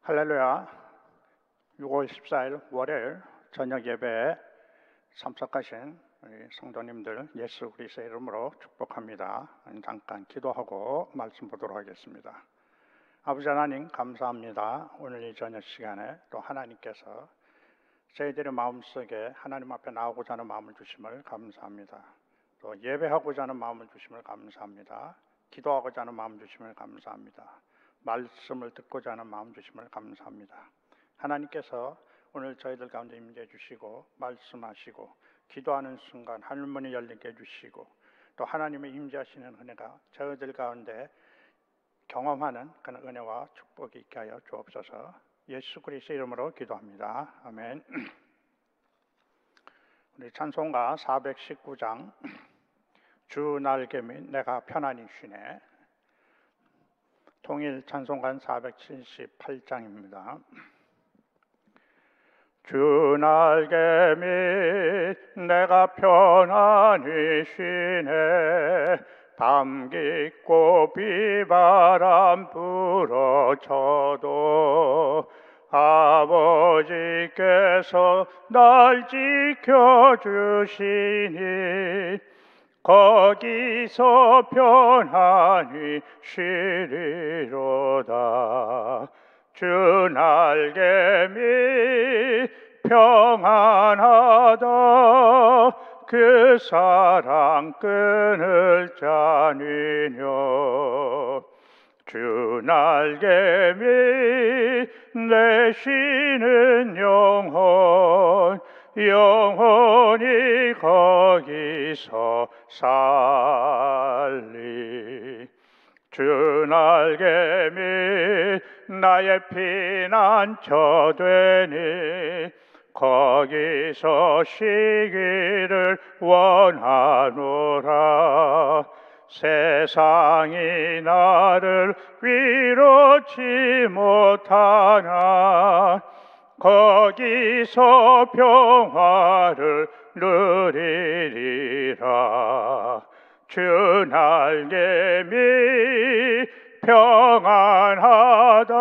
할렐루야. 6월 14일 월요일 저녁 예배에 참석하신 우리 성도님들 예수 그리스도의 이름으로 축복합니다. 잠깐 기도하고 말씀 보도록 하겠습니다. 아버지 하나님 감사합니다. 오늘 이 저녁 시간에 또 하나님께서 저희들의 마음속에 하나님 앞에 나오고자 하는 마음을 주심을 감사합니다. 또 예배하고자 하는 마음을 주심을 감사합니다. 기도하고자 하는 마음 주심을 감사합니다. 말씀을 듣고자 하는 마음 주심을 감사합니다. 하나님께서 오늘 저희들 가운데 임재해 주시고 말씀하시고 기도하는 순간 하늘문이 열리게 해주시고 또 하나님의 임재하시는 은혜가 저희들 가운데 경험하는 그런 은혜와 축복이 있게 하여 주옵소서. 예수 그리스도의 이름으로 기도합니다. 아멘. 우리 찬송가 419장 주 날개 및 내가 편안히 쉬네, 통일 찬송가 478장입니다. 주 날개 및 내가 편안히 쉬네, 밤 깊고 비바람 불어쳐도 아버지께서 날 지켜주시니 거기서 편안히 쉬리로다. 주 날개 밑 평안하다, 그 사랑 끊을 자니뇨. 주 날개 밑 내 쉬는 영혼이 거기서 살리. 주 날개 밑 나의 피난처 되니 거기서 쉬기를 원하노라. 세상이 나를 위로치 못하나 거기서 평화를 누리리라. 주 날개 밑 평안하다,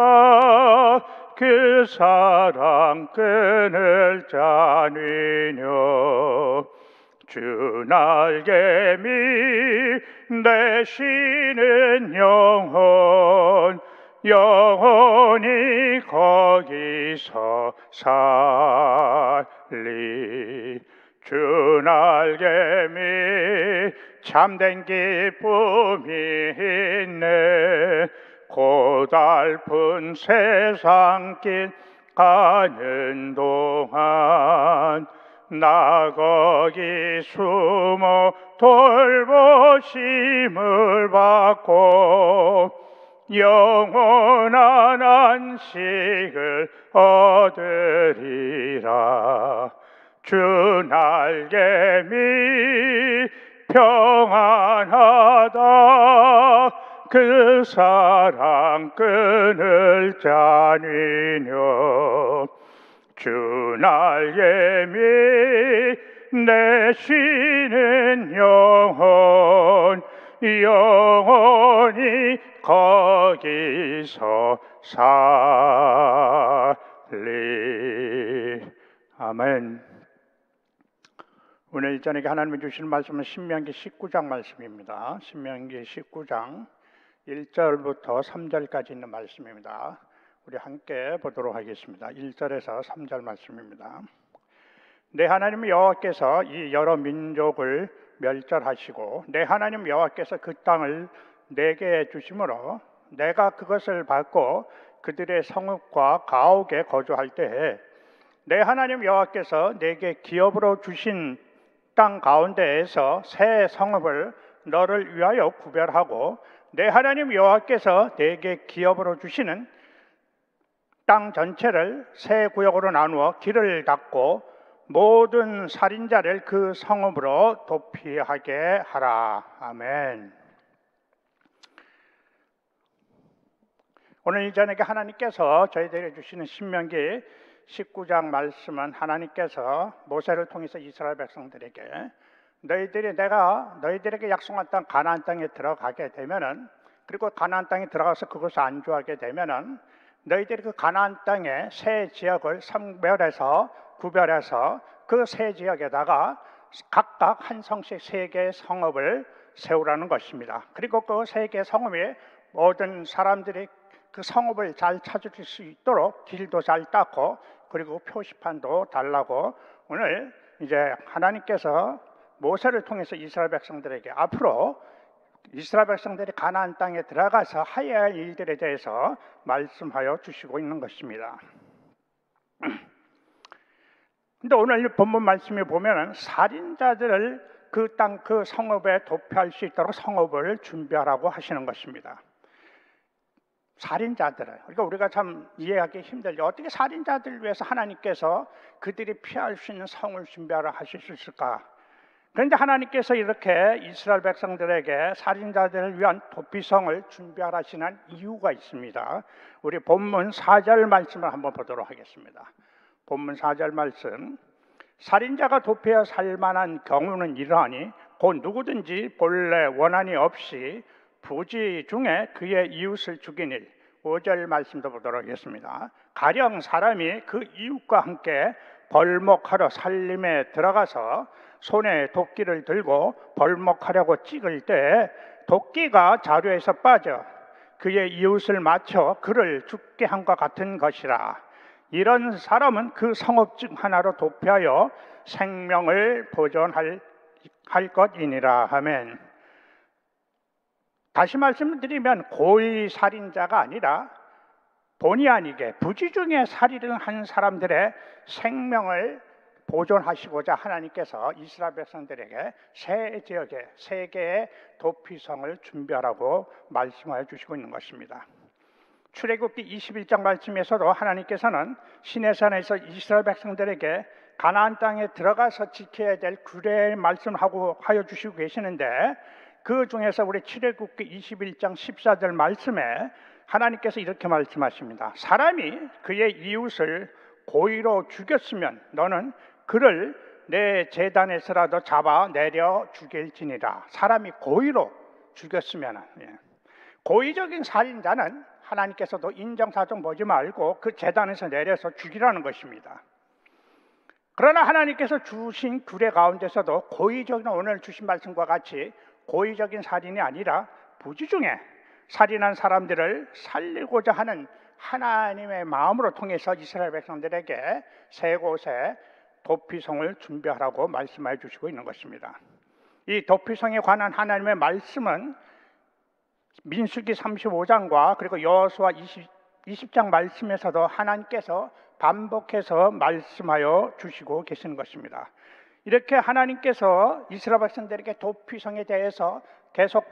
그 사랑 끊을 자니뇨. 주 날개 밑 내 쉬는 영혼이 거기서 살리. 주 날개 밑 참된 기쁨이 있네, 고달픈 세상길 가는 동안 나 거기 숨어 돌보심을 받고 영원한 안식을 얻으리라. 주 날개 밑 평안하다, 그 사랑 끊을 자니뇨. 주 날개 밑 내 쉬는 영혼이 거기서 살리. 아멘. 오늘 저녁에 하나님이 주시는 말씀은 신명기 19장 말씀입니다. 신명기 19장 1절부터 3절까지 있는 말씀입니다. 우리 함께 보도록 하겠습니다. 1절에서 3절 말씀입니다. 내 하나님 여호와께서 이 여러 민족을 멸절하시고 내 하나님 여호와께서 그 땅을 내게 주심으로 내가 그것을 받고 그들의 성읍과 가옥에 거주할 때에 내 하나님 여호와께서 내게 기업으로 주신 땅 가운데에서 새 성읍을 너를 위하여 구별하고 내 하나님 여호와께서 내게 기업으로 주시는 땅 전체를 새 구역으로 나누어 길을 닫고 모든 살인자를 그 성읍으로 도피하게 하라. 아멘. 오늘 이 저녁에 하나님께서 저희들에게 주시는 신명기 19장 말씀은 하나님께서 모세를 통해서 이스라엘 백성들에게 내가 너희들에게 약속한 땅 가나안 땅에 들어가게 되면은, 그리고 가나안 땅에 들어가서 그것을 안주하게 되면은 너희들이 그 가나안 땅의 세 지역을 구별해서 그 세 지역에다가 각각 한 성씩 세 개의 성읍을 세우라는 것입니다. 그리고 그 세 개의 성읍에 모든 사람들이 그 성읍을 잘 찾을 수 있도록 길도 잘 닦고 그리고 표시판도 달라고 오늘 이제 하나님께서 모세를 통해서 이스라엘 백성들에게 앞으로 이스라엘 백성들이 가나안 땅에 들어가서 해야 할 일들에 대해서 말씀하여 주시고 있는 것입니다. 근데 오늘 본문 말씀에 보면은 살인자들을 그 땅 그 성읍에 도피할 수 있도록 성읍을 준비하라고 하시는 것입니다. 살인자들을, 그러니까 우리가 참 이해하기 힘들죠. 어떻게 살인자들을 위해서 하나님께서 그들이 피할 수 있는 성을 준비하라 하실 수 있을까? 그런데 하나님께서 이렇게 이스라엘 백성들에게 살인자들을 위한 도피성을 준비하라 하시는 이유가 있습니다. 우리 본문 4절 말씀을 한번 보도록 하겠습니다. 본문 4절 말씀, 살인자가 도피하여 살 만한 경우는 이러하니 곧 누구든지 본래 원한이 없이 부지 중에 그의 이웃을 죽인 일. 5절 말씀도 보도록 하겠습니다. 가령 사람이 그 이웃과 함께 벌목하러 살림에 들어가서 손에 도끼를 들고 벌목하려고 찍을 때 도끼가 자루에서 빠져 그의 이웃을 맞춰 그를 죽게 한과 같은 것이라. 이런 사람은 그 성읍 중 하나로 도피하여 생명을 보존할 것이니라 하면, 다시 말씀드리면 고의 살인자가 아니라 본의 아니게 부지 중에 살인을 한 사람들의 생명을 보존하시고자 하나님께서 이스라엘 백성들에게 세 지역에 세 개의 도피성을 준비하라고 말씀하여 주시고 있는 것입니다. 출애굽기 21장 말씀에서도 하나님께서는 시내산에서 이스라엘 백성들에게 가나안 땅에 들어가서 지켜야 될 규례의 말씀을 하여 주시고 계시는데, 그 중에서 우리 출애굽기 21장 14절 말씀에 하나님께서 이렇게 말씀하십니다. 사람이 그의 이웃을 고의로 죽였으면 너는 그를 내 제단에서라도 잡아 내려 죽일지니라. 사람이 고의로 죽였으면, 고의적인 살인자는 하나님께서도 인정사정 보지 말고 그 제단에서 내려서 죽이라는 것입니다. 그러나 하나님께서 주신 규례 가운데서도 고의적인, 오늘 주신 말씀과 같이 고의적인 살인이 아니라 부지 중에 살인한 사람들을 살리고자 하는 하나님의 마음으로 통해서 이스라엘 백성들에게 세 곳에 도피성을 준비하라고 말씀해 주시고 있는 것입니다. 이 도피성에 관한 하나님의 말씀은 민수기 35장과 그리고 여호수아 20장 말씀에서도 하나님께서 반복해서 말씀하여 주시고 계시는 것입니다. 이렇게 하나님께서 이스라엘 백성들에게 도피성에 대해서 계속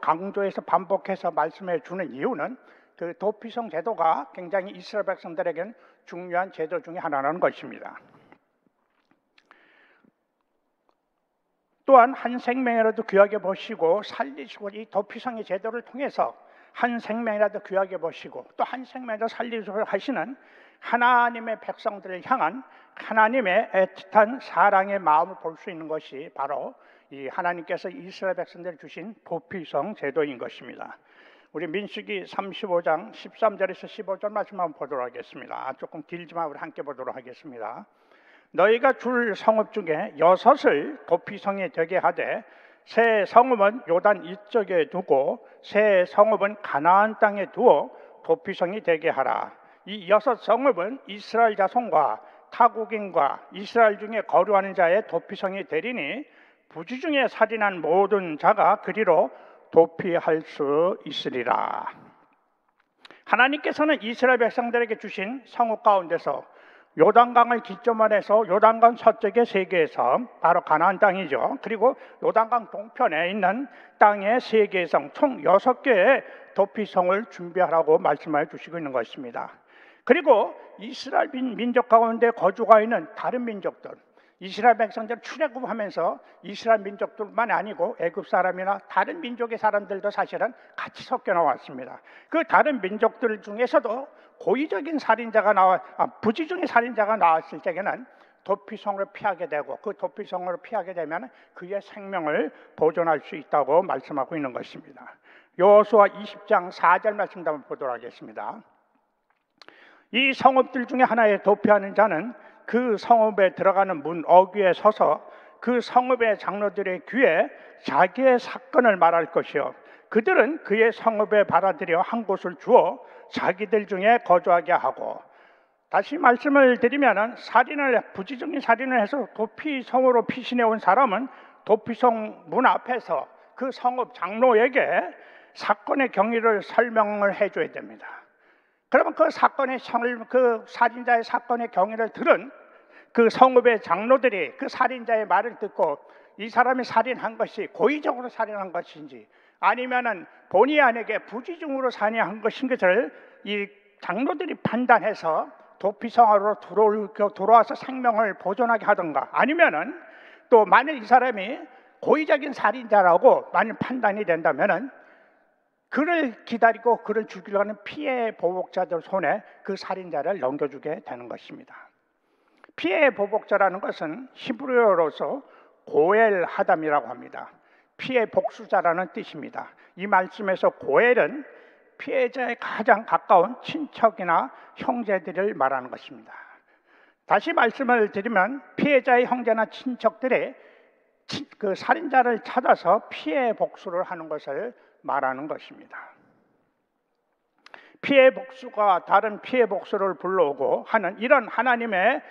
강조해서 반복해서 말씀해 주는 이유는 그 도피성 제도가 굉장히 이스라엘 백성들에게는 중요한 제도 중에 하나라는 것입니다. 또한 한 생명이라도 귀하게 보시고 살리시고, 이 도피성의 제도를 통해서 한 생명이라도 귀하게 보시고 또 한 생명이라도 살리시고 하시는 하나님의 백성들을 향한 하나님의 애틋한 사랑의 마음을 볼 수 있는 것이 바로 이 하나님께서 이스라엘 백성들을 주신 도피성 제도인 것입니다. 우리 민수기 35장 13절에서 15절 말씀 한번 보도록 하겠습니다. 조금 길지만 우리 함께 보도록 하겠습니다. 너희가 줄 성읍 중에 6을 도피성이 되게 하되 세 성읍은 요단 이쪽에 두고 세 성읍은 가나안 땅에 두어 도피성이 되게 하라. 이 6 성읍은 이스라엘 자손과 타국인과 이스라엘 중에 거류하는 자의 도피성이 되리니 부지 중에 살인한 모든 자가 그리로 도피할 수 있으리라. 하나님께서는 이스라엘 백성들에게 주신 성읍 가운데서 요단강을 기점으로 해서 요단강 서쪽의 세 개의 섬, 바로 가나안 땅이죠. 그리고 요단강 동편에 있는 땅의 세 개의 성, 총 6개의 도피성을 준비하라고 말씀해 주시고 있는 것입니다. 그리고 이스라엘 민족 가운데 거주가 있는 다른 민족들, 이스라엘 백성들 출애굽하면서 이스라엘 민족들만 아니고 애굽 사람이나 다른 민족의 사람들도 사실은 같이 섞여 나왔습니다. 그 다른 민족들 중에서도 고의적인 살인자가 부지 중에 살인자가 나왔을 때에는 도피성을 피하게 되고, 그 도피성을 피하게 되면 그의 생명을 보존할 수 있다고 말씀하고 있는 것입니다. 여호수아 20장 4절 말씀 한번 보도록 하겠습니다. 이 성읍들 중에 하나에 도피하는 자는 그 성읍에 들어가는 문 어귀에 서서 그 성읍의 장로들의 귀에 자기의 사건을 말할 것이요, 그들은 그의 성읍에 받아들여 한 곳을 주어 자기들 중에 거주하게 하고, 다시 말씀을 드리면 부지중에 살인을 해서 도피성으로 피신해 온 사람은 도피성 문 앞에서 그 성읍 장로에게 사건의 경위를 설명을 해줘야 됩니다. 그러면 그 살인자의 사건의 경위를 들은 그 성읍의 장로들이 그 살인자의 말을 듣고 이 사람이 살인한 것이 고의적으로 살인한 것인지 아니면은 본의 아니게 부지중으로 살인한 것인 것을 이 장로들이 판단해서 도피성으로 돌아와서 생명을 보존하게 하던가, 아니면은 또 만일 이 사람이 고의적인 살인자라고 만일 판단이 된다면은 그를 기다리고 그를 죽이려고 하는 피해 보복자들 손에 그 살인자를 넘겨주게 되는 것입니다. 피해 보복자라는 것은 히브리어로서 고엘 하담이라고 합니다. 피해 복수자라는 뜻입니다. 이 말씀에서 고엘은 피해자의 가장 가까운 친척이나 형제들을 말하는 것입니다. 다시 말씀을 드리면 피해자의 형제나 친척들이 그 살인자를 찾아서 피해 복수를 하는 것을 말하는 것입니다. 피해 복수가 다른 피해 복수를 불러오고 하는 이런 하나님의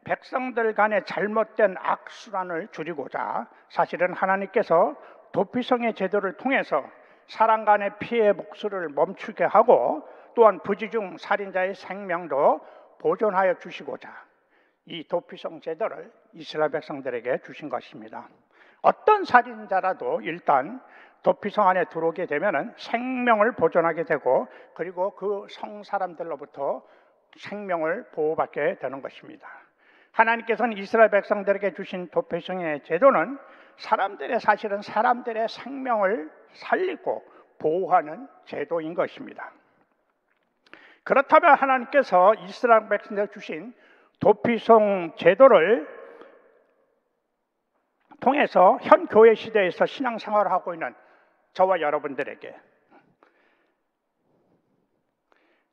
백성들 간의 잘못된 악순환을 줄이고자 사실은 하나님께서 도피성의 제도를 통해서 사람 간의 피해 복수를 멈추게 하고 또한 부지중 살인자의 생명도 보존하여 주시고자 이 도피성 제도를 이스라엘 백성들에게 주신 것입니다. 어떤 살인자라도 일단 도피성 안에 들어오게 되면 생명을 보존하게 되고 그리고 그 성 사람들로부터 생명을 보호받게 되는 것입니다. 하나님께서는 이스라엘 백성들에게 주신 도피성의 제도는 사실은 사람들의 생명을 살리고 보호하는 제도인 것입니다. 그렇다면 하나님께서 이스라엘 백성들에게 주신 도피성 제도를 통해서 현 교회 시대에서 신앙생활을 하고 있는 저와 여러분들에게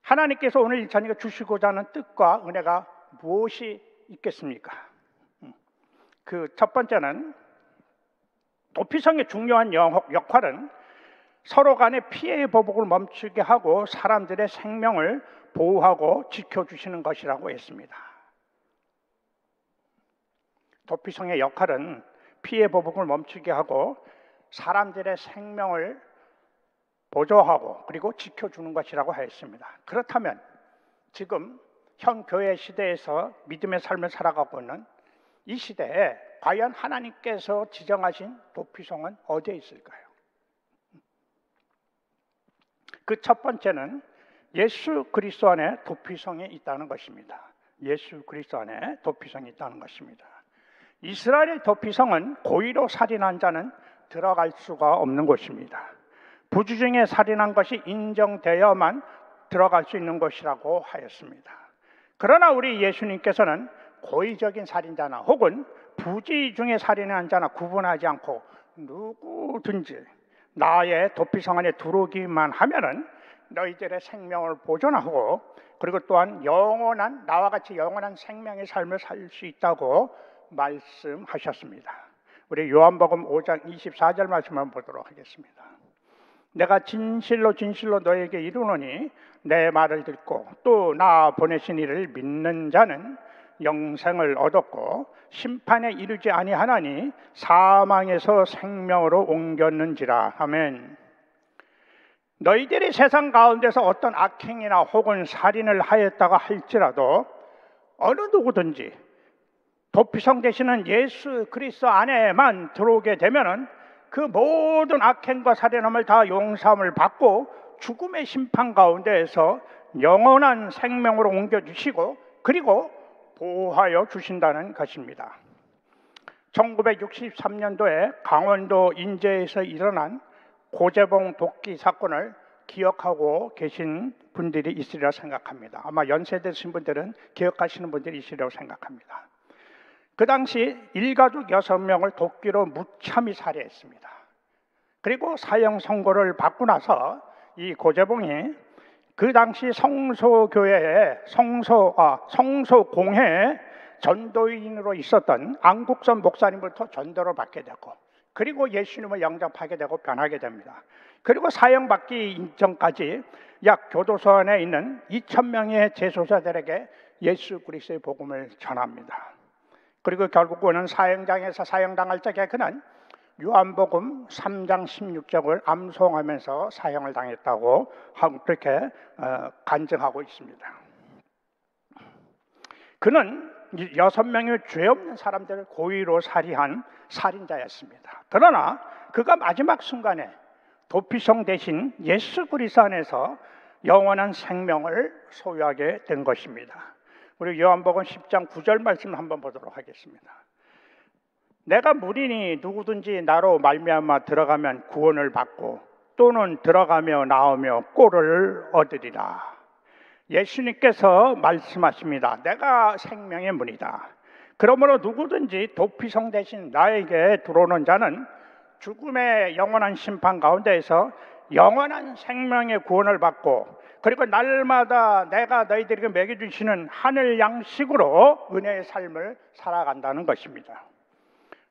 하나님께서 오늘 저녁에 주시고자 하는 뜻과 은혜가 무엇이 있겠습니까? 그 첫 번째는 도피성의 중요한 역할은 서로 간의 피해 보복을 멈추게 하고 사람들의 생명을 보호하고 지켜주시는 것이라고 했습니다. 도피성의 역할은 피해 보복을 멈추게 하고 사람들의 생명을 보조하고 그리고 지켜주는 것이라고 하였습니다. 그렇다면 지금 현 교회 시대에서 믿음의 삶을 살아가고 있는 이 시대에 과연 하나님께서 지정하신 도피성은 어디에 있을까요? 그 첫 번째는 예수 그리스도 안에 도피성이 있다는 것입니다. 예수 그리스도 안에 도피성이 있다는 것입니다. 이스라엘의 도피성은 고의로 살인한 자는 들어갈 수가 없는 곳입니다. 부주중에 살인한 것이 인정되어야만 들어갈 수 있는 것이라고 하였습니다. 그러나 우리 예수님께서는 고의적인 살인자나 혹은 부지중에 살인한 자나 구분하지 않고 누구든지 나의 도피성 안에 들어오기만 하면은 너희들의 생명을 보존하고 그리고 또한 나와 같이 영원한 생명의 삶을 살 수 있다고 말씀하셨습니다. 우리 요한복음 5장 24절 말씀을 보도록 하겠습니다. 내가 진실로 진실로 너에게 이르노니 내 말을 듣고 또 나 보내신 이를 믿는 자는 영생을 얻었고 심판에 이르지 아니하나니 사망에서 생명으로 옮겼는지라. 아멘. 너희들이 세상 가운데서 어떤 악행이나 혹은 살인을 하였다가 할지라도 어느 누구든지 도피성 되시는 예수 그리스도 안에만 들어오게 되면은 그 모든 악행과 살인함을 다 용서함을 받고 죽음의 심판 가운데에서 영원한 생명으로 옮겨주시고 그리고 보호하여 주신다는 것입니다. 1963년도에 강원도 인제에서 일어난 고재봉 도끼 사건을 기억하고 계신 분들이 있으리라 생각합니다. 아마 연세 드신 분들은 기억하시는 분들이 있으리라고 생각합니다. 그 당시 일가족 6명을 도끼로 무참히 살해했습니다. 그리고 사형 선고를 받고 나서 이 고재봉이 그 당시 성소교회에 성소공회에 전도인으로 있었던 안국선 목사님부터 전도를 받게 되고, 그리고 예수님을 영접하게 되고 변하게 됩니다. 그리고 사형받기 이전까지 약 교도소 안에 있는 2,000명의 재소자들에게 예수 그리스도의 복음을 전합니다. 그리고 결국은 사형장에서 사형당할 적에 그는 요한복음 3장 16절을 암송하면서 사형을 당했다고 그렇게 간증하고 있습니다. 그는 6명의 죄 없는 사람들을 고의로 살해한 살인자였습니다. 그러나 그가 마지막 순간에 도피성 대신 예수 그리스도 안에서 영원한 생명을 소유하게 된 것입니다. 우리 요한복음 10장 9절 말씀 한번 보도록 하겠습니다. 내가 무리니 누구든지 나로 말미암아 들어가면 구원을 받고 또는 들어가며 나오며 꼴을 얻으리라. 예수님께서 말씀하십니다. 내가 생명의 문이다. 그러므로 누구든지 도피성 대신 나에게 들어오는 자는 죽음의 영원한 심판 가운데에서 영원한 생명의 구원을 받고, 그리고 날마다 내가 너희들에게 먹여주시는 하늘 양식으로 은혜의 삶을 살아간다는 것입니다.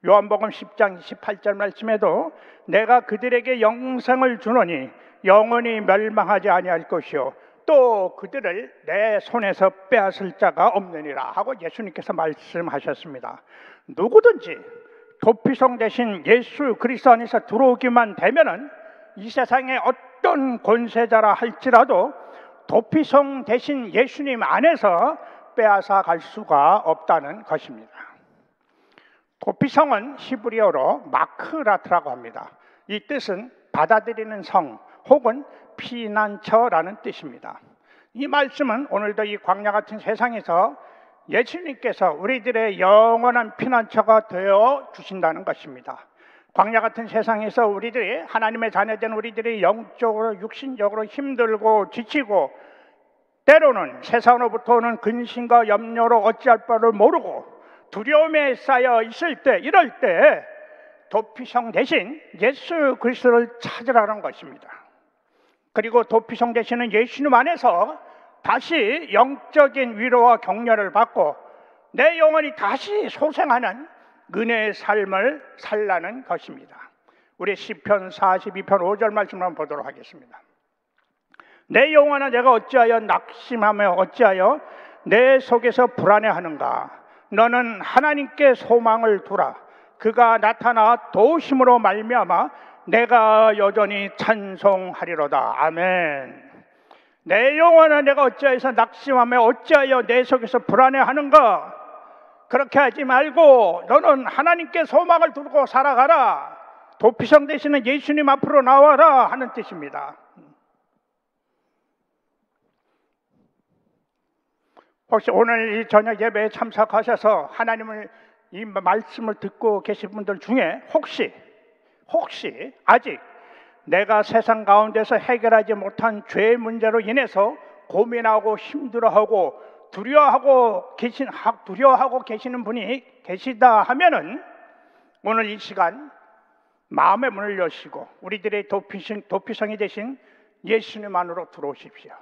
요한복음 10장 28절 말씀에도 내가 그들에게 영생을 주노니 영원히 멸망하지 아니할 것이요 또 그들을 내 손에서 빼앗을 자가 없느니라 하고 예수님께서 말씀하셨습니다. 누구든지 도피성 대신 예수 그리스도 안에서 들어오기만 되면은 이 세상에 어떤 권세자라 할지라도 도피성 대신 예수님 안에서 빼앗아 갈 수가 없다는 것입니다. 도피성은 히브리어로 마크라트라고 합니다. 이 뜻은 받아들이는 성 혹은 피난처라는 뜻입니다. 이 말씀은 오늘도 이 광야 같은 세상에서 예수님께서 우리들의 영원한 피난처가 되어 주신다는 것입니다. 광야 같은 세상에서 우리들이 하나님의 자녀된 우리들이 영적으로 육신적으로 힘들고 지치고 때로는 세상으로부터 오는 근심과 염려로 어찌할 바를 모르고 두려움에 쌓여 있을 때, 이럴 때 도피성 대신 예수 그리스도를 찾으라는 것입니다. 그리고 도피성 대신은 예수님 안에서 다시 영적인 위로와 격려를 받고 내 영혼이 다시 소생하는 은혜의 삶을 살라는 것입니다. 우리 시편 42편 5절 말씀을 한번 보도록 하겠습니다. 내 영혼아 내가 어찌하여 낙심하며 어찌하여 내 속에서 불안해하는가. 너는 하나님께 소망을 두라. 그가 나타나 도우심으로 말미암아 내가 여전히 찬송하리로다. 아멘. 내 영혼아 내가 어찌하여서 낙심하며 어찌하여 내 속에서 불안해하는가. 그렇게 하지 말고 너는 하나님께 소망을 두고 살아가라. 도피성 되시는 예수님 앞으로 나와라 하는 뜻입니다. 혹시 오늘 이 저녁 예배에 참석하셔서 하나님을 이 말씀을 듣고 계신 분들 중에 혹시 아직 내가 세상 가운데서 해결하지 못한 죄의 문제로 인해서 고민하고 힘들어하고 두려워하고 계시는 분이 계시다 하면은 오늘 이 시간 마음의 문을 여시고 우리들의 도피성이 되신 예수님 안으로 들어오십시오.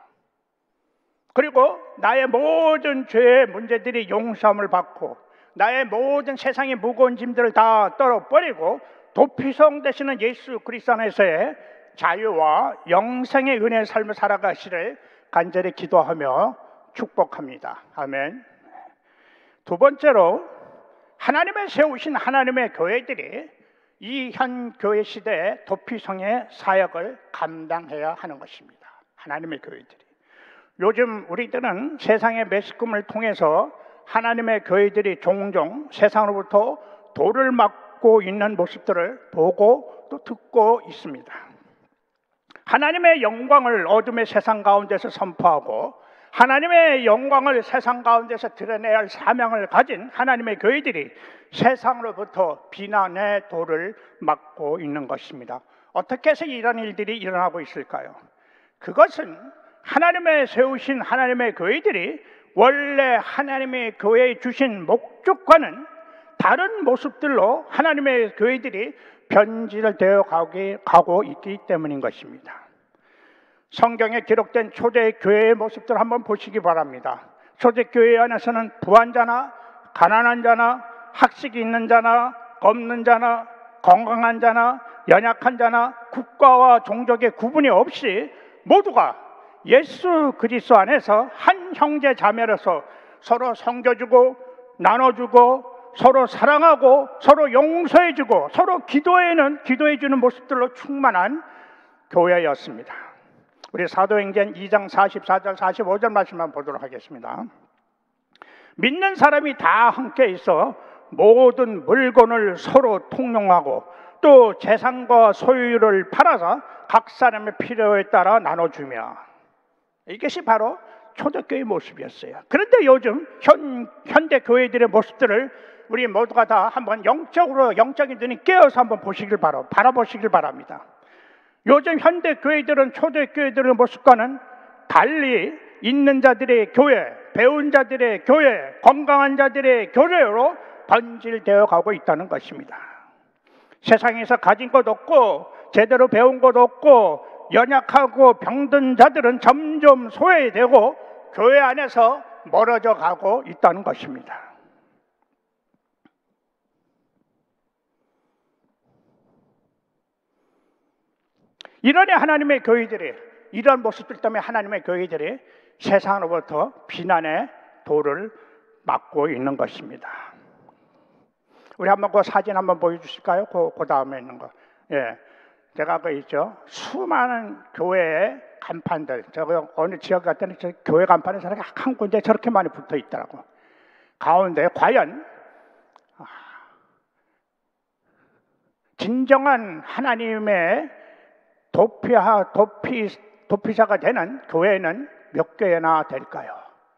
그리고 나의 모든 죄의 문제들이 용서함을 받고 나의 모든 세상의 무거운 짐들을 다 떨어버리고 도피성 되시는 예수 그리스도 안에서의 자유와 영생의 은혜의 삶을 살아가시를 간절히 기도하며 축복합니다. 아멘. 두 번째로 하나님의 세우신 하나님의 교회들이 이 현 교회 시대의 도피성의 사역을 감당해야 하는 것입니다. 하나님의 교회들이. 요즘 우리들은 세상의 매스컴을 통해서 하나님의 교회들이 종종 세상으로부터 돌을 맞고 있는 모습들을 보고 또 듣고 있습니다. 하나님의 영광을 어둠의 세상 가운데서 선포하고 하나님의 영광을 세상 가운데서 드러내야 할 사명을 가진 하나님의 교회들이 세상으로부터 비난의 돌을 맞고 있는 것입니다. 어떻게 해서 이런 일들이 일어나고 있을까요? 그것은 하나님의 세우신 하나님의 교회들이 원래 하나님의 교회에 주신 목적과는 다른 모습들로 하나님의 교회들이 변질되어 가고 있기 때문인 것입니다. 성경에 기록된 초대 교회의 모습들 한번 보시기 바랍니다. 초대 교회 안에서는 부한 자나 가난한 자나 학식이 있는 자나 없는 자나 건강한 자나 연약한 자나 국가와 종족의 구분이 없이 모두가 예수 그리스도 안에서 한 형제 자매로서 서로 섬겨주고 나눠주고 서로 사랑하고 서로 용서해주고 서로 기도해주는 모습들로 충만한 교회였습니다. 우리 사도행전 2장 44절 45절 말씀만 보도록 하겠습니다. 믿는 사람이 다 함께 있어 모든 물건을 서로 통용하고 또 재산과 소유를 팔아서 각 사람의 필요에 따라 나눠주며, 이것이 바로 초대교회의 모습이었어요. 그런데 요즘 현대 교회들의 모습들을 우리 모두가 다 한번 영적인 눈이 깨어서 한번 바라보시길 바랍니다. 요즘 현대 교회들은 초대교회들의 모습과는 달리 있는 자들의 교회, 배운 자들의 교회, 건강한 자들의 교회로 번질되어 가고 있다는 것입니다. 세상에서 가진 것 없고 제대로 배운 것 없고 연약하고 병든 자들은 점점 소외되고 교회 안에서 멀어져 가고 있다는 것입니다. 이런 모습들 때문에 하나님의 교회들이 세상으로부터 비난의 돌을 맞고 있는 것입니다. 우리 한번 그 사진 한번 보여주실까요? 그 다음에 있는 거. 예, 제가 그 있죠. 수많은 교회의 간판들. 저거 어느 지역 같은 교회 간판에 저렇게 한 군데 저렇게 많이 붙어 있더라고. 가운데 과연 진정한 하나님의 도피자가 되는 교회는 몇 교회나 될까요?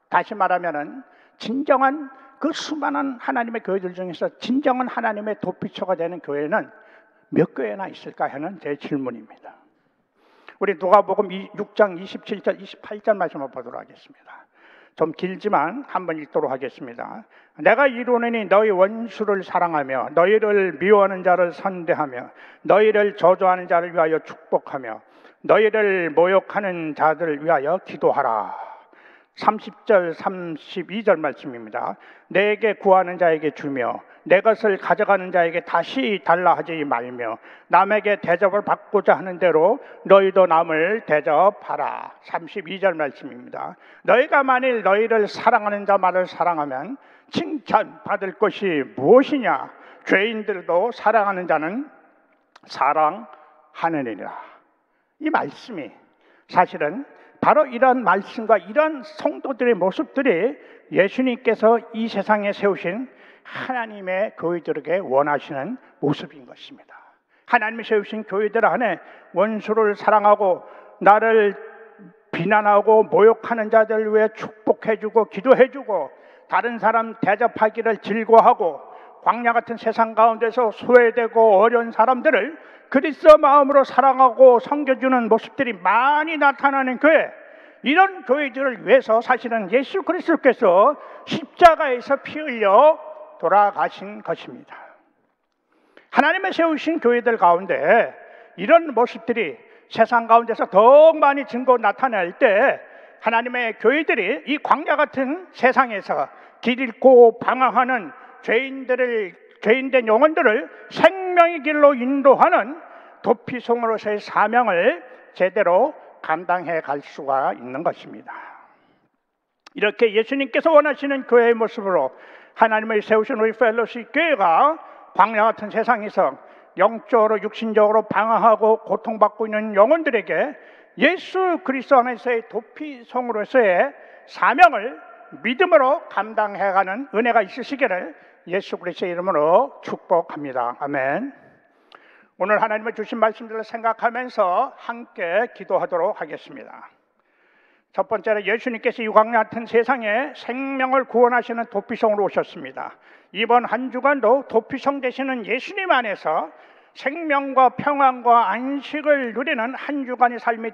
다시 말하면은 진정한 그 수많은 하나님의 교회들 중에서 진정한 하나님의 도피처가 되는 교회는 몇 교회나 있을까 하는 제 질문입니다. 우리 누가복음 6장 27절 28절 말씀을 보도록 하겠습니다. 좀 길지만 한번 읽도록 하겠습니다. 내가 이루노니 너희 원수를 사랑하며 너희를 미워하는 자를 선대하며 너희를 저주하는 자를 위하여 축복하며 너희를 모욕하는 자들을 위하여 기도하라. 30절 32절 말씀입니다. 내게 구하는 자에게 주며 내 것을 가져가는 자에게 다시 달라 하지 말며 남에게 대접을 받고자 하는 대로 너희도 남을 대접하라. 32절 말씀입니다. 너희가 만일 너희를 사랑하는 자만을 사랑하면 칭찬받을 것이 무엇이냐? 죄인들도 사랑하는 자는 사랑하느니라. 이 말씀이 사실은 바로 이런 말씀과 이런 성도들의 모습들이 예수님께서 이 세상에 세우신 하나님의 교회들에게 원하시는 모습인 것입니다. 하나님이 세우신 교회들 안에 원수를 사랑하고 나를 비난하고 모욕하는 자들을 위해 축복해주고 기도해주고 다른 사람 대접하기를 즐거워하고 광야 같은 세상 가운데서 소외되고 어려운 사람들을 그리스도 마음으로 사랑하고 섬겨주는 모습들이 많이 나타나는 교회, 이런 교회들을 위해서 사실은 예수 그리스도께서 십자가에서 피 흘려 돌아가신 것입니다. 하나님의 세우신 교회들 가운데 이런 모습들이 세상 가운데서 더욱 많이 증거 나타낼 때 하나님의 교회들이 이 광야 같은 세상에서 길 잃고 방황하는 죄인된 영혼들을 생명의 길로 인도하는 도피성으로서의 사명을 제대로 감당해 갈 수가 있는 것입니다. 이렇게 예수님께서 원하시는 교회의 모습으로 하나님의 세우신 우리 펠로십 교회가 광야 같은 세상에서 영적으로 육신적으로 방황하고 고통받고 있는 영혼들에게 예수 그리스도 안에서의 도피성으로서의 사명을 믿음으로 감당해가는 은혜가 있으시기를 예수 그리스도의 이름으로 축복합니다. 아멘. 오늘 하나님의 주신 말씀들을 생각하면서 함께 기도하도록 하겠습니다. 첫 번째로 예수님께서 이 광야 같은 세상에 생명을 구원하시는 도피성으로 오셨습니다. 이번 한 주간도 도피성 되시는 예수님 안에서 생명과 평안과 안식을 누리는 한 주간의 삶이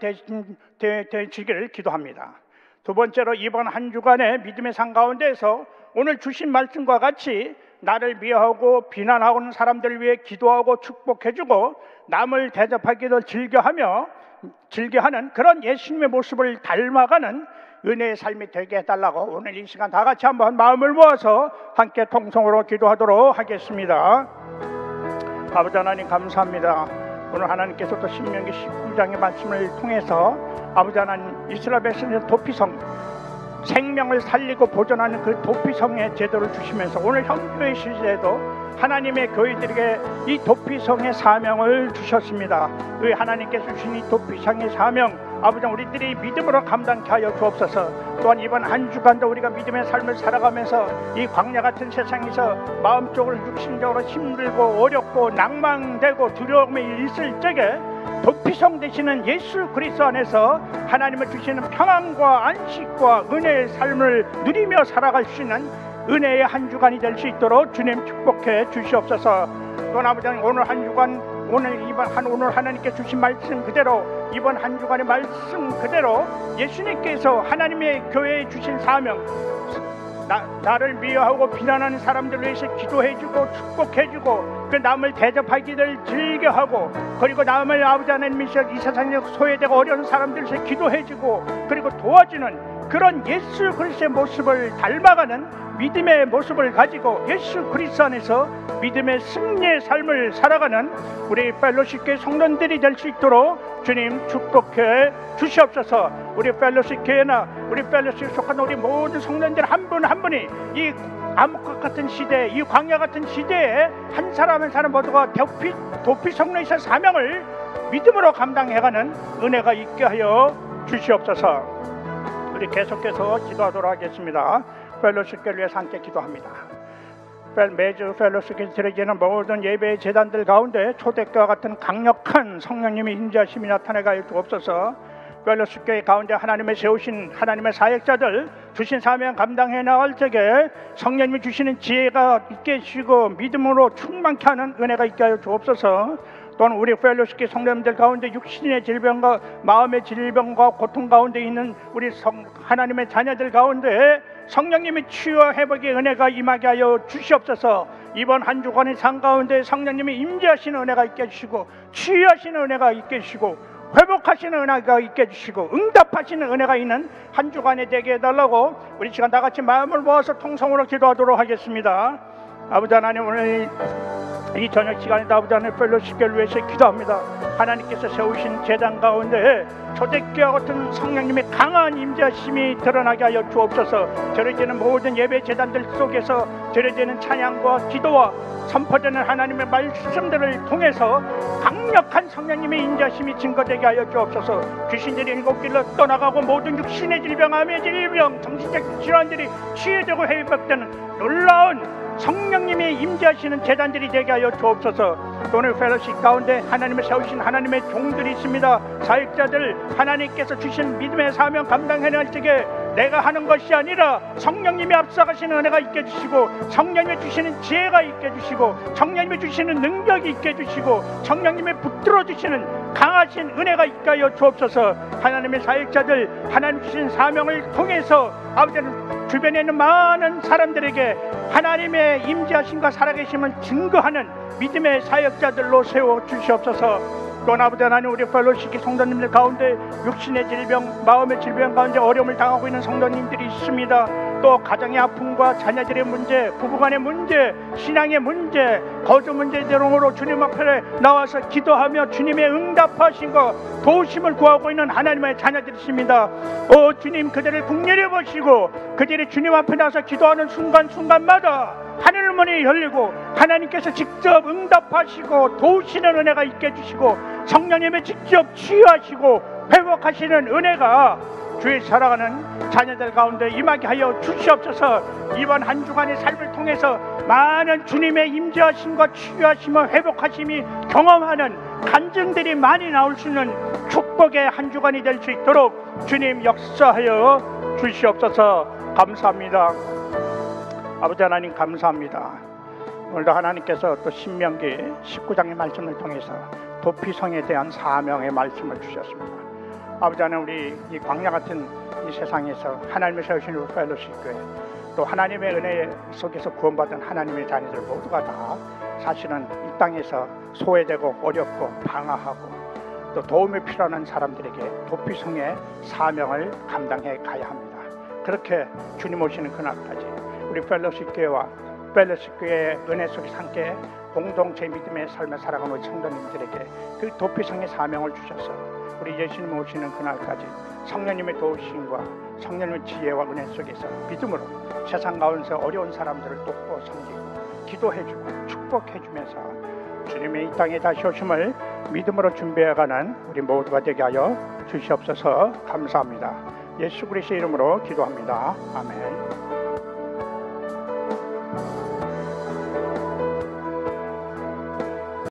되시기를 기도합니다. 두 번째로 이번 한 주간의 믿음의 산 가운데에서 오늘 주신 말씀과 같이 나를 미워하고 비난하는 사람들을 위해 기도하고 축복해주고 남을 대접하기를 즐겨하며 즐겨하는 그런 예수님의 모습을 닮아가는 은혜의 삶이 되게 해달라고 오늘 이 시간 다 같이 한번 마음을 모아서 함께 통성으로 기도하도록 하겠습니다. 아버지 하나님 감사합니다. 오늘 하나님께서 또 신명기 19장의 말씀을 통해서 아버지 하나님 이스라엘 백성의 도피성 생명을 살리고 보존하는 그 도피성의 제도를 주시면서 오늘 현교회 시대에도 하나님의 교회들에게 이 도피성의 사명을 주셨습니다. 그 하나님께서 주신 이 도피성의 사명 아버지 우리들이 믿음으로 감당케 하여 주옵소서. 또한 이번 한 주간도 우리가 믿음의 삶을 살아가면서 이 광야 같은 세상에서 마음적으로 육신적으로 힘들고 어렵고 낭망되고 두려움이 있을 적에 도피성 되시는 예수 그리스도 안에서 하나님을 주시는 평안과 안식과 은혜의 삶을 누리며 살아갈 수 있는 은혜의 한 주간이 될 수 있도록 주님 축복해 주시옵소서. 또 아버지 오늘 한 주간 오늘 하나님께 주신 말씀 그대로 이번 한 주간의 말씀 그대로 예수님께서 하나님의 교회에 주신 사명 나를 미워하고 비난하는 사람들 위해서 기도해주고 축복해주고 그 남을 대접하기를 즐겨하고 그리고 남을 아버지 하나님께서 이 세상에 소외되고 어려운 사람들 위해서 기도해주고 그리고 도와주는 그런 예수 그리스도의 모습을 닮아가는 믿음의 모습을 가지고 예수 그리스도 안에서 믿음의 승리의 삶을 살아가는 우리 펠로십교회 성도들이 될 수 있도록 주님 축복해 주시옵소서. 우리 펠로십 교회나 우리 펠로십에 속한 우리 모든 성도들 한 분 한 분이 이 암흑 같은 시대, 이 광야 같은 시대에 한 사람 한 사람 모두가 도피 성도의 사명을 믿음으로 감당해가는 은혜가 있게 하여 주시옵소서. 우리 계속해서 기도하도록 하겠습니다. 펠로십교회를 위해서 함께 기도합니다. 매주 펠로십교회에 드려지는 모든 예배의 제단들 가운데 초대교와 같은 강력한 성령님의 인자심이 나타나게 주옵소서. 펠로십교회 가운데 하나님의 세우신 하나님의 사역자들 주신 사명 감당해 나갈 적에 성령님이 주시는 지혜가 있게 해주시고 믿음으로 충만케 하는 은혜가 있게 하여 주옵소서. 또한 우리 펠로십교회 성도님들 가운데 육신의 질병과 마음의 질병과 고통 가운데 있는 우리 하나님의 자녀들 가운데 성령님의 치유와 회복의 은혜가 임하게 하여 주시옵소서. 이번 한 주간의 삶 가운데 성령님이 임재하시는 은혜가 있게 해주시고 치유하시는 은혜가 있게 해주시고 회복하시는 은혜가 있게 해주시고 응답하시는 은혜가 있는 한 주간에 되게 해달라고 우리 시간 다 같이 마음을 모아서 통성으로 기도하도록 하겠습니다. 아버지 하나님 오늘 이 저녁 시간에 아버지 하나님 펠로십교회를 위해서 기도합니다. 하나님께서 세우신 제단 가운데 초대교와 같은 성령님의 강한 임재하심이 드러나게 하여 주옵소서. 드려지는 모든 예배 제단들 속에서 드려지는 찬양과 기도와 선포되는 하나님의 말씀들을 통해서 강력한 성령님의 임재하심이 증거되게 하여 주옵소서. 귀신들이 일곱 길로 떠나가고 모든 육신의 질병, 암의 질병, 정신적 질환들이 치유되고 회복되는 놀라운 성령님이 임재하시는 제단들이 되게 하여 주옵소서. 오늘 펠로십 가운데 하나님을 세우신 하나님의 종들이 있습니다. 사역자들 하나님께서 주신 믿음의 사명 감당해낼 적에 내가 하는 것이 아니라 성령님이 앞서가시는 은혜가 있게 해주시고 성령님이 주시는 지혜가 있게 해주시고 성령님이 주시는 능력이 있게 해주시고 성령님이 붙들어 주시는 강하신 은혜가 있게 하여 주옵소서. 하나님의 사역자들 하나님 주신 사명을 통해서 아버지는 주변에 있는 많은 사람들에게 하나님의 임재하심과 살아계심을 증거하는 믿음의 사역자들로 세워 주시옵소서. 또 아버지 하나님 우리 펠로십의 성도님들 가운데 육신의 질병, 마음의 질병 가운데 어려움을 당하고 있는 성도님들이 있습니다. 또 가정의 아픔과 자녀들의 문제, 부부간의 문제, 신앙의 문제, 거주 문제 등으로 주님 앞에 나와서 기도하며 주님의 응답하신 것 도우심을 구하고 있는 하나님의 자녀들이십니다. 오 주님 그들을 긍휼히 보시고 그들이 주님 앞에 나와서 기도하는 순간순간마다 하늘 문이 열리고 하나님께서 직접 응답하시고 도우시는 은혜가 있게 해주시고 성령님의 직접 치유하시고 회복하시는 은혜가 주의 살아가는 자녀들 가운데 임하게 하여 주시옵소서. 이번 한 주간의 삶을 통해서 많은 주님의 임재하심과 치유하심과 회복하심이 경험하는 간증들이 많이 나올 수 있는 축복의 한 주간이 될 수 있도록 주님 역사하여 주시옵소서. 감사합니다. 아버지 하나님 감사합니다. 오늘도 하나님께서 또 신명기 19장의 말씀을 통해서 도피성에 대한 사명의 말씀을 주셨습니다. 아버지 하나님 우리 이 광야 같은 이 세상에서 하나님의 세우신 우리 펠로십 교회 또 하나님의 은혜 속에서 구원받은 하나님의 자녀들 모두가 다 사실은 이 땅에서 소외되고 어렵고 방황하고 또 도움이 필요한 사람들에게 도피성의 사명을 감당해 가야 합니다. 그렇게 주님 오시는 그날까지 우리 펠로십 교회와 펠로십 교회의 은혜 속에 함께 공동체 믿음의 삶을 살아가는 우리 성도님들에게 그 도피성의 사명을 주셔서 우리 예수님 오시는 그날까지 성령님의 도우심과 성령님의 지혜와 은혜 속에서 믿음으로 세상 가운데 어려운 사람들을 돕고 섬기고 기도해주고 축복해주면서 주님의 이 땅에 다시 오심을 믿음으로 준비해가는 우리 모두가 되게 하여 주시옵소서. 감사합니다. 예수 그리스도의 이름으로 기도합니다. 아멘.